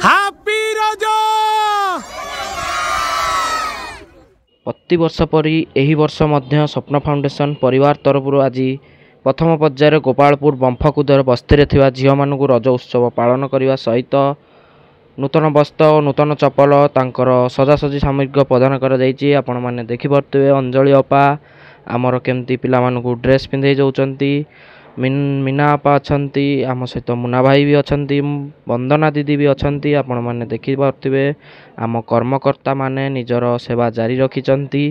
Happy Raja. प्रति वर्ष परी एही वर्ष मध्य स्वप्न फाउंडेशन परिवार तरफ आज प्रथम पर्यायर गोपालपुर बंफकुदर बस्ती थिबा झियो मानकु रज उत्सव पालन करने सहित नूतन वस्त्र और नूतन चपल तांकर सजासजी सामग्री प्रदान कर आपण मैंने देखिपे अंजलि अपा आमर केमती पिला मानकु ड्रेस पिंधे जाउचंती। मीना अपा अछंती, आम सहित मुना भाई भी अछंती, वंदना दीदी भी अछंती। आपण मैंने देखिपे आम कर्मकर्ता माने निजर सेवा जारी रखिचंती।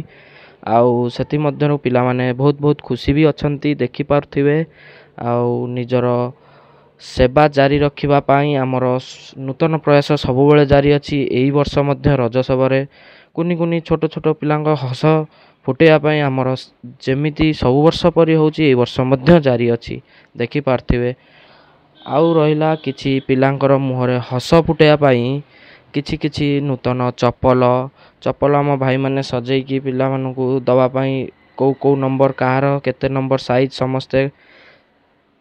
आउ सेति मध्यरु पिला माने बहुत बहुत खुशी भी अछंती देखिपे आउ निजर सेवा जारी रखिबा पाई आमर नूतन प्रयास सबुबले जारी अछि। एही वर्ष मध्य रज सबरे कुनी कुनी छोट छोट पिलांग हस फुटेया पाई आमर जेमिति सब वर्ष परी होची एही वर्ष मध्य जारी अछि देखि पार्थिबे। आउ रहिला किछि पिलांकर मुहरे हस फुटेया पाई किछि किछि नूतन चपल आम भाई माने सजै की पिला मानकु दवा पाई को नंबर कहार केते नंबर साइज समस्ते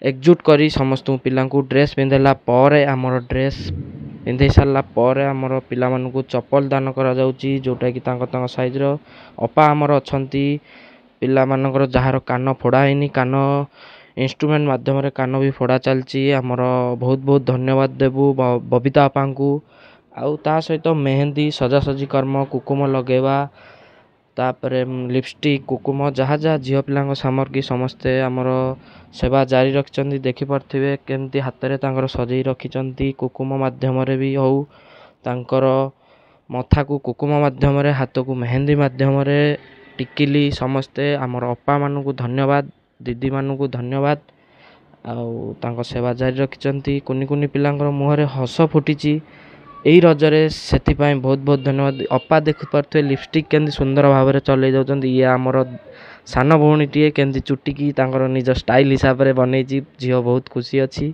एकजुट करी समस्त पिलांकु ड्रेस पिंधेला परे आमर ड्रेस पिंधे सारा पर आमर पिला मानकु चप्पल दान करा जाउची जोटा कि तांको साइज रो अपा आमर अछंती। पिला मानकर जहार कान फोड़ा हैनी कान इंस्ट्रूमेंट माध्यम रे कान भी फोड़ा चलची आमर बहुत बहुत धन्यवाद देबू बबिता अपांकु। आउ ता सहित मेहंदी सजासजी कर्म कुकुम लगेवा तापरे लिपस्टिक कुकुम जहाँ जहाँ झील पिला सामग्री समस्ते आमर सेवा जारी रखिंट देखिपे केमती हाथ में तांकर सजई रखिंट कुकुम मध्यम भी हो तांकर मथा को कुकुम मध्यम हाथ को मेहंदी मध्यम टिकिली समस्ते आमर अपा मानू धन्यवाद दीदी मानू धन्यवाद आउ तांकर सेवा जारी रखिंट कुनी कुनी पिला मुहरे हस फुटी यही रजरे से बहुत बहुत धन्यवाद। अपा देखिपे लिपस्टिक केमती सुंदर भाव में चलई जाऊँ ये आमर सान भौणी टे केमती चुटिकी तांकर निज स्टाइल हिसाब से बनई झील बहुत खुशी अच्छी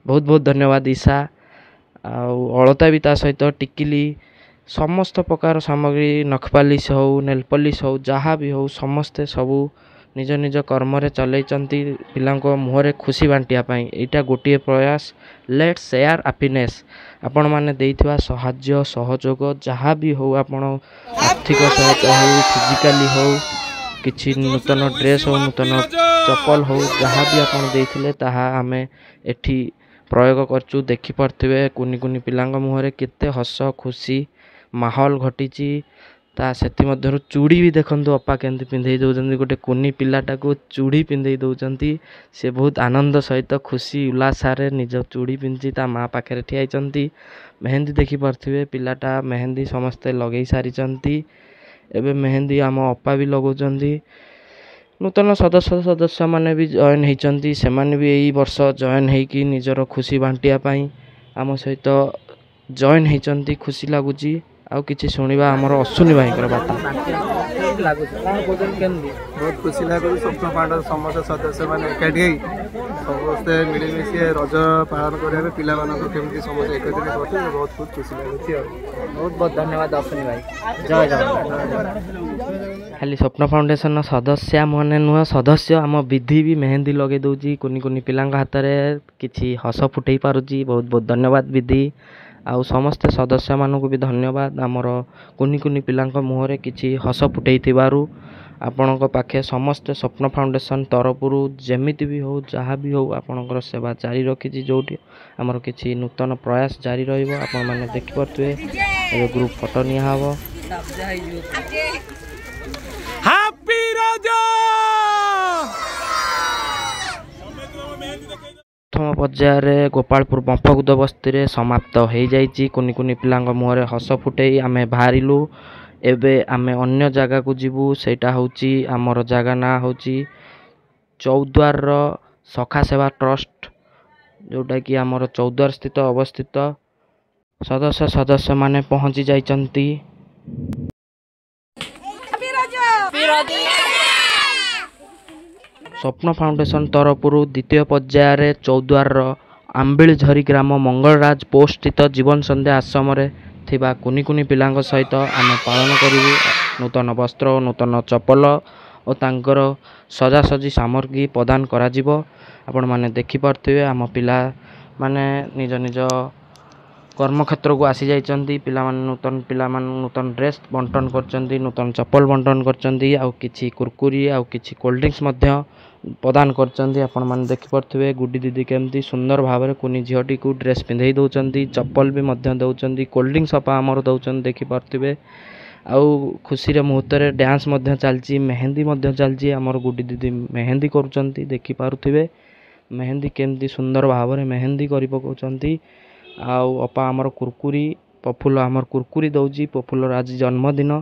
बहुत बहुत धन्यवाद ईशा। आलता भी ता सहित टिकिली समस्त प्रकार सामग्री नखपालिश हो नेलपलिश हो जहाँ भी हो समस्ते सबू निज निज कर्म चलई पिला मुहरे खुशी बांटिया यहाँ गोटे प्रयास लेट्स शेयर हैप्पीनेस आपण मैंने देइथिबा सहाय्य सहयोग जहाँ भी हो आपण आर्थिक सहायता हो फिजिकली हो किछि नूतन ड्रेस हो नूतन चप्पल हो जहाँ भी आपण देइथिले ताहा आमे एठी प्रयोग करचु देखि परथिबे कुनी कुनी पिलांग मुहरे केते हस खुशी माहौल घटीची ता सेति मध्यरु चूड़ी भी देखंतु अपा केंति पिंधे दउचंती गोटे कुनी पिलाटा को चूड़ी पिंधे दउचंती से बहुत आनंद सहित खुशी उल्लास रे निज चूड़ी पिंधि ता माँ पाखे ठियाइचंती। मेहंदी देखि परथिबे पिलाटा मेहंदी समस्ते लगई सारिचंती एबे मेहंदी आम अपा भी लगौचंती। नूतन सदस्य माने भी जॉइन होइचंती सेमाने भी एही वर्ष जॉइन होइकी निजर खुशी बांटिया पाई आम सहित जॉइन होइचंती खुशी लागुची। आउ किछि सुनिबा हमर अश्विनी भाई कर बात बहुत खुशी लगे स्वप्न फाउंडेशन समस्त सदस्य मैंने एकाठी समस्ते मिलमिशे रज पालन करने पिला केमती समस्त एक बहुत बहुत खुशी लगे बहुत बहुत धन्यवाद अश्विनी भाई जय जय। खाली स्वप्न फाउंडेशन सदस्य मैंने नुह सदस्य आम विधि भी मेहंदी लगे दौची कुनी कुनी पिला हाथ में किछि हस फुटई पारुची बहुत बहुत धन्यवाद विधि आउ समस्त सदस्य मानू भी धन्यवाद आमर कुनी कुनी पिलांक मुहरे किछि हस फुटई थिबारु आपणक पाखे समस्त स्वप्न फाउंडेशन तरफ जेमिति भी हो जहाँ भी हो आपणकर सेवा जारी रखी जोटी आमर किछि नूतन प्रयास जारी रहिबो आपण माने देखि परथुए ए ग्रुप फोटो निया हबो हैप्पी रज। प्रथम पर्यायर गोपालपुर बंफकुद बस्ती रे समाप्त हो जाइए कुनी कुनी पिलांग मुहरे हस फुटई आमे बाहरिलु एबे आमे अन्य जगह को जीवु सेटा होची आमर जगह ना होची चौद्वार सखा सेवा ट्रस्ट जोटा कि आमर चौद्वार स्थित अवस्थित सदस्य माने पहुंची जाइचंती। स्वप्न फाउंडेशन तरफ द्वितीय पर्यायर चौद्वार आंबिल झरी ग्राम मंगलराज पोस्ट स्थित जीवन संध्या आश्रम थिबा कुनी कुनी पिलांग सहित आम पालन करूँ नूतन वस्त्र नूतन चपल और तांकर सजासजी सामग्री प्रदान करा आपण माने देखि परथिबे आम पिला माने निज निज कर्मक्षेत्र को आसी जाइछन्ती पिलामान नूतन ड्रेस बंटन करछन्ती नूतन चप्पल बंटन करछन्ती आउ किछि कुरकुरी आउ किछि कोल्ड ड्रिंक्स मध्य प्रदान करछन्ती। आपण माने देखि परथिबे गुड्डी दीदी केमती सुंदर भाबरे कुनी झियोटी को ड्रेस पिंधै दउछन्ती चप्पल भी मध्य दउछन्ती कोल्ड ड्रिंक्स अपा हमर दउछन देखि परथिबे आउ खुशी रे मुहूर्त रे डांस मध्य चलची मेहंदी मध्य चलची हमर गुड्डी दीदी मेहंदी करूछन्ती देखि पारुथिबे मेहंदी केमती सुंदर भाबरे मेहंदी करि पकोछन्ती आउ अपा हमर कुरकुरी पफुल हमर कुरकुरी दउजी पफुलर आज जन्मदिन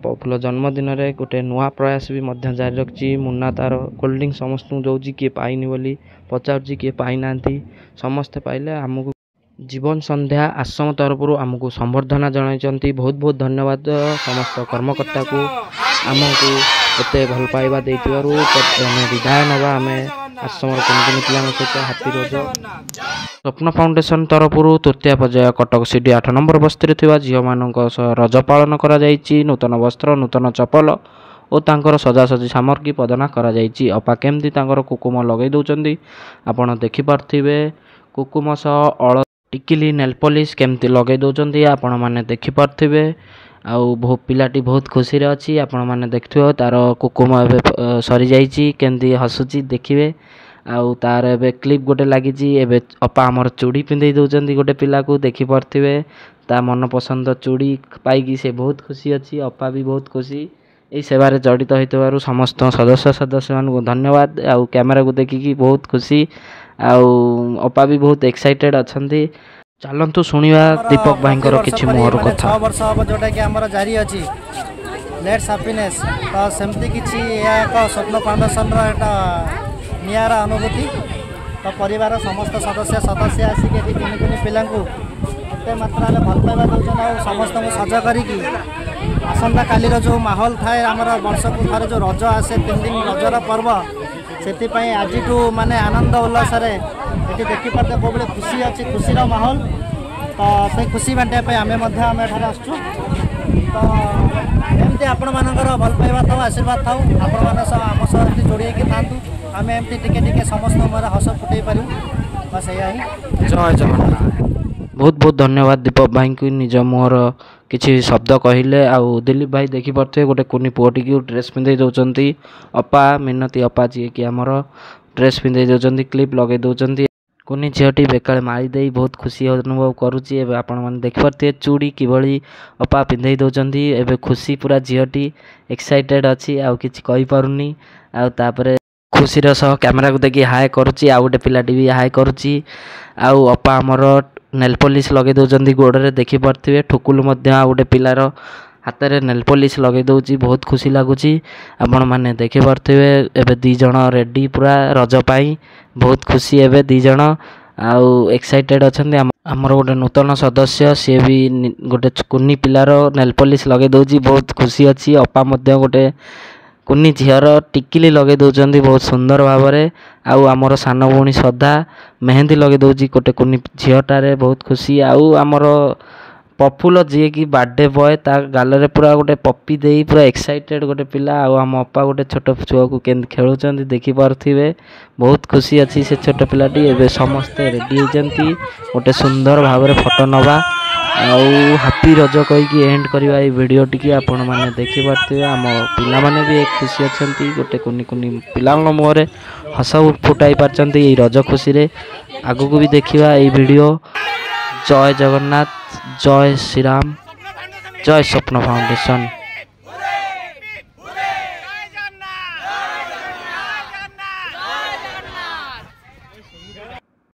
पफुल जन्मदिन रे गोटे नुआ प्रयास भी मध्य जारी रखची मुन्ना तार कोल्ड ड्रिंक समस्त दउजी किए पाइनी बोली पचारजी किए पाइ नांती समस्त पाइले हमकु जीवन संध्या आश्रम तरफ आमको संबर्धना जणाइछन्ती बहुत बहुत धन्यवाद समस्त कर्मकर्ता को आमको एते भल पाइबा देइतिबारु विदाय नबा आमे आश्रम कुनी पिला सहित हाथी रज स्वप्न फाउंडेशन तरफ तृतीय पर्याय कटक सिटी 8 नंबर बस्ती थिबा झियो मानक रज पालन करा जाइछि नूतन वस्त्र नूतन चप्पल और तांकर सजासजी सामग्री प्रदान करा जाइछि। अपा केमती तांकर कुकुम लगै दउछन्ती आपण देखि पारथिबे कुकुम सह अळ टिकिली नेल पॉलिश केमती लगै दउछन्ती आपण माने देखि पारथिबे आउ बहुत पिलाटी बहुत खुशी रे अछि आपण माने देखथिबो तार कुकुम एबे सरी जाइछि केमती हसुची देखिबे आउ तार एबे क्लिप गोटे लागिछि एबे अपा हमर चूड़ी पिंधै दउछन्ती गोटे पिला को देखि पारथिबे ता मन पसंद चूड़ी पाइकी से बहुत खुशी अछि अपा भी बहुत खुशी एई सेवारे जड़ित होइतबारु समस्त सदस्य मानकु धन्यवाद आउ कैमरा को देखिकी बहुत खुशी आउ अपा भी बहुत एक्साइटेड अछन्ती। चलंतु सुनिवा दीपक भाईंकर किछि मोहर कथा 6 वर्ष अब जोटा कि हमर जारी अछि लेट्स हैप्पीनेस तो सेमती किछि या एक स्वप्न फाउंडेशन रो एटा नियारा अनुभूति तो परिवार समस्त सदस्य आसिक कुनी पिला एते मात्रा भल पाइबा दउछन आ समस्त को सजा करी की आसंता काली रो जो माहौल थाए हमर वर्ष को थारे जो रज आसे 3 दिन रजर पर्व सेति पई आजिटू माने आनंद उल्लास रे एटी देखि परते कोबले खुशी अछि खुशी रो माहौल तो से खुशी बांटे पे आमे मध्य आमे ठार आछू तो एमती आपण मानकर भल पाइबा थाउ आशीर्वाद थाउ आपण मान सब आम सह जोड़ी के थांतु आमे एमती टिके समस्त मोर हस फुटै पारू बस एया ही जय जगन्नाथ। बहुत बहुत धन्यवाद दीपक भाई को निज मोहर किछि शब्द कहले आउ दिलीप भाई देखि परथे गोटे कुनी पुओटी की ड्रेस पिंधै दउछन्ती अपा मिनती अपा जी कि हमर ड्रेस पिंधै दउछन्ती क्लिप लगै दउछन्ती कुनी झियोटी बेकाळे मारी देई बहुत खुशी अनुभव करूची एबे आपण माने देखि परथे चूड़ी किभली अपा पिंधै दउछन्ती एबे खुशी पूरा झियोटी एक्साइटेड अछि आउ किछि कहि पारुनी आउ तापरे खुशी रो सह कैमरा को देखि हाय करूची आउ गोटे पिलाटी भी हाय करूची आउ अपा हमर नेल पॉलिश लगे दउछन्ती गोड़े देखि परथिबे ठुकुल मध्य आ गोटे पिलार हाथ रे नेल पॉलिश लगे दउची बहुत खुशी लागुची आपण माने देखि परथिबे एबे दी जण रेडी पूरा रज पाई बहुत खुशी एबे दी जण आउ एक्साइटेड अछन्ती हमर गोटे नूतन सदस्य से भी गोटे कुनी पिलार नेल पॉलिश लगे दउची बहुत खुशी अछि अपा मध्य गोटे कुनी झियर टिकिली लगे दउछन्ती बहुत सुंदर भाबरे आउ हमर सान भौणी श्रद्धा मेहंदी लगे दउची गोटे कुनी झियटारे बहुत खुशी आउ हमर पफुल जी की बर्थडे बॉय ता गाल रे पूरा गोटे पप्पी देई पूरा एक्साइटेड गोटे पिला आउ हम अपा गोटे छोट छुआ को केन खेलुचन्ती देखि पारथिबे बहुत खुशी अछि से छोट पिलाटी एबे समस्त रेडी होजन्ती गोटे सुंदर भाबरे फोटो नबा आउ हैप्पी रज कहि की एंड करबा ए वीडियो टिकी आपण माने देखि पारथिबे हम पिला माने भी एक खुशी अछन्ती गोटे कुनी कुनी पिला मोहरे हस फुटाई पारछन्ती ए रज खुशी रे आगु को भी देखिबा ए वीडियो। जय जगन्नाथ जय श्री राम जय स्वप्न फाउंडेशन।